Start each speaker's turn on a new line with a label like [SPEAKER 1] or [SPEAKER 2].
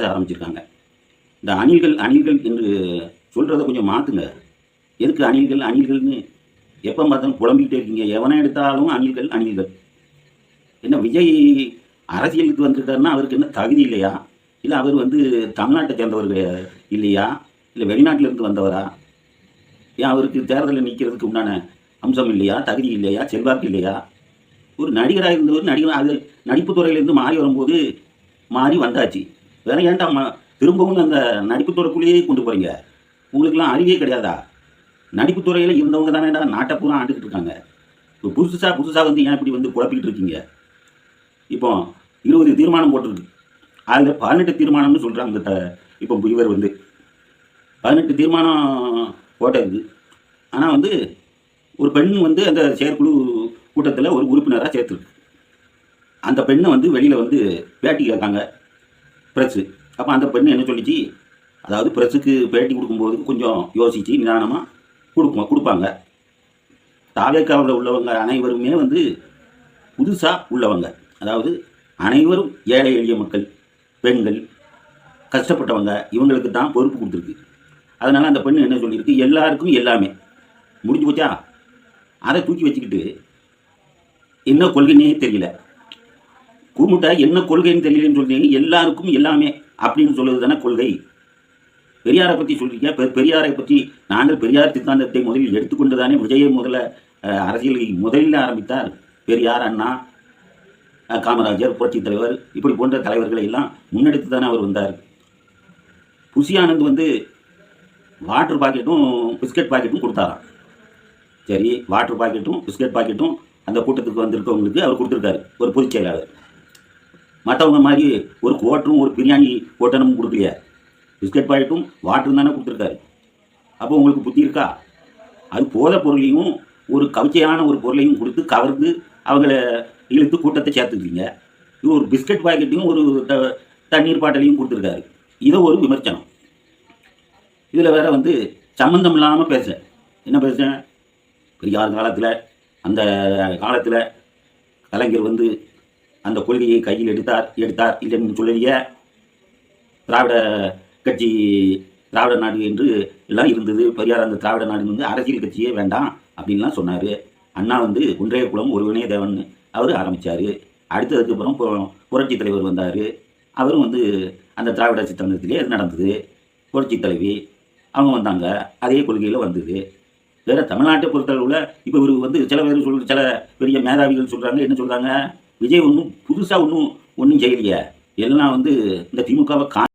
[SPEAKER 1] ஆரம்பிச்சிருக்காங்க. இந்த அணில்கள் அணில்கள் என்று சொல்கிறத கொஞ்சம் மாற்றுங்க. எதுக்கு அணில்கள் அணில்கள்னு எப்போ பார்த்தாலும் புலம்பிக்கிட்டே இருக்கீங்க? எவனை எடுத்தாலும் அணில்கள் அணில்கள். என்ன விஜய் அரசியலுக்கு வந்துருக்காருன்னா அவருக்கு என்ன தகுதி இல்லையா? இல்லை அவர் தமிழ்நாட்டை சேர்ந்தவர் இல்லையா? இல்லை வெளிநாட்டிலிருந்து வந்தவரா? ஏன் அவருக்கு தேர்தலில் நிற்கிறதுக்கு உண்டான அம்சம் இல்லையா? தகுதி இல்லையா? செல்வாக்கு இல்லையா? ஒரு நடிகராக இருந்தவர் நடிகர் அது நடிப்பு துறையிலேருந்து மாறி வரும்போது மாறி வந்தாச்சு. வேற ஏன்டா திரும்பவும் அந்த நடிப்பு துறைக்குள்ளேயே கொண்டு போகிறீங்க? உங்களுக்கெல்லாம் அறிவே கிடையாதா? நடிப்பு துறையில் இருந்தவங்க தானேடா நாட்டை பூரா ஆண்டுக்கிட்டு இருக்காங்க. இப்போ புதுசாக ஏன் இப்படி குழப்பிக்கிட்டு இருக்கீங்க? இப்போ 20 தீர்மானம் போட்டிருக்கு. அதில் 18 தீர்மானம்னு சொல்கிறாங்க. இப்போ இவர் 18 தீர்மானம் போட்டது. ஆனால் ஒரு பெண் அந்த செயற்குழு கூட்டத்தில் ஒரு உறுப்பினராக சேர்த்துருக்கு. அந்த பெண்ணை வெளியில் பேட்டி கேட்காங்க ப்ரெஸ்ஸு. அப்போ அந்த பெண்ணு என்ன சொல்லிச்சு, அதாவது ப்ரெஸ்ஸுக்கு பேட்டி கொடுக்கும்போது கொஞ்சம் யோசித்து நிதானமாக கொடுப்பாங்க. தாவேக்காவில் உள்ளவங்க அனைவருமே புதுசாக உள்ளவங்க. அதாவது அனைவரும் ஏழை எளிய மக்கள், பெண்கள், கஷ்டப்பட்டவங்க, இவங்களுக்கு தான் பொறுப்பு கொடுத்துருக்கு. அதனால் அந்த பெண்ணு என்ன சொல்லியிருக்கு, எல்லாருக்கும் எல்லாமே முடிஞ்சு போச்சா. அதை தூக்கி வச்சுக்கிட்டு என்ன கொள்கைன்னே தெரியல, கூமுட்டை என்ன கொள்கைன்னு தெரியலன்னு சொல்றீங்க. எல்லாருக்கும் எல்லாமே அப்படின்னு சொல்வது தானே கொள்கை. பெரியாரை பற்றி சொல்றீங்க. பெரியாரை பற்றி நாங்கள் பெரியார் சித்தாந்தத்தை முதலில் எடுத்துக்கொண்டு தானே விஜயை அரசியலை முதலில் ஆரம்பித்தார். பெரியார், அண்ணா, காமராஜர், புரட்சி தலைவர், இப்படி போன்ற தலைவர்களை எல்லாம் முன்னெடுத்து தானே அவர் வந்தார். புஷி ஆனந்த் வாட்டர் பாக்கெட்டும் பிஸ்கட் பாக்கெட்டும் கொடுத்தாராம். சரி, வாட்டர் பாக்கெட்டும் பிஸ்கட் பாக்கெட்டும் அந்த கூட்டத்துக்கு வந்திருக்கவங்களுக்கு அவர் கொடுத்துருக்காரு, ஒரு பொதுச் செயலாளர். மற்றவங்க மாதிரி ஒரு கோட்டரும் ஒரு பிரியாணி கோட்டனும் கொடுக்கலையா? பிஸ்கட் பாக்கெட்டும் வாட்டரும் தானே கொடுத்துருக்காரு. அப்போ உங்களுக்கு புத்தி இருக்கா? அது போத பொருளையும் ஒரு கவிச்சையான ஒரு பொருளையும் கொடுத்து கவர்ந்து அவங்கள இழுத்து கூட்டத்தை சேர்த்துக்கிறீங்க. இது ஒரு பிஸ்கட் பாக்கெட்டையும் ஒரு தண்ணீர் பாட்டலையும் கொடுத்துருக்காரு. இதை ஒரு விமர்சனம். இதில் வேற சம்மந்தம் இல்லாமல் பேச என்ன பேசுகிறேன், பெரியார் காலத்தில் அந்த காலத்தில் கலைஞர் அந்த கொள்கையை கையில் எடுத்தார் இல்லைன்னு சொல்லுறீங்க. திராவிட கட்சி திராவிட நாடு என்று எல்லாம் இருந்தது. பெரியார் அந்த திராவிட நாடு அரசியல் கட்சியே வேண்டாம் அப்படின்லாம் சொன்னார். அண்ணா ஒன்றே குலம் ஒருவனே தேவன் அவர் ஆரம்பித்தார். அடுத்ததுக்கப்புறம் புரட்சி தலைவர் வந்தார். அவரும் அந்த திராவிட சித்தாந்தத்திலே அது நடந்தது. புரட்சி தலைவி அவங்க வந்தாங்க, அதே கொள்கையில் வந்தது. வேறு தமிழ்நாட்டை பொறுத்தளவில் இப்போ இவர் சில பேர் சில பெரிய மேதாவிகள் சொல்கிறாங்க. என்ன சொல்கிறாங்க, விஜய் புதுசாக ஒன்றும் செய்யலையே, எல்லாம் இந்த திமுகவை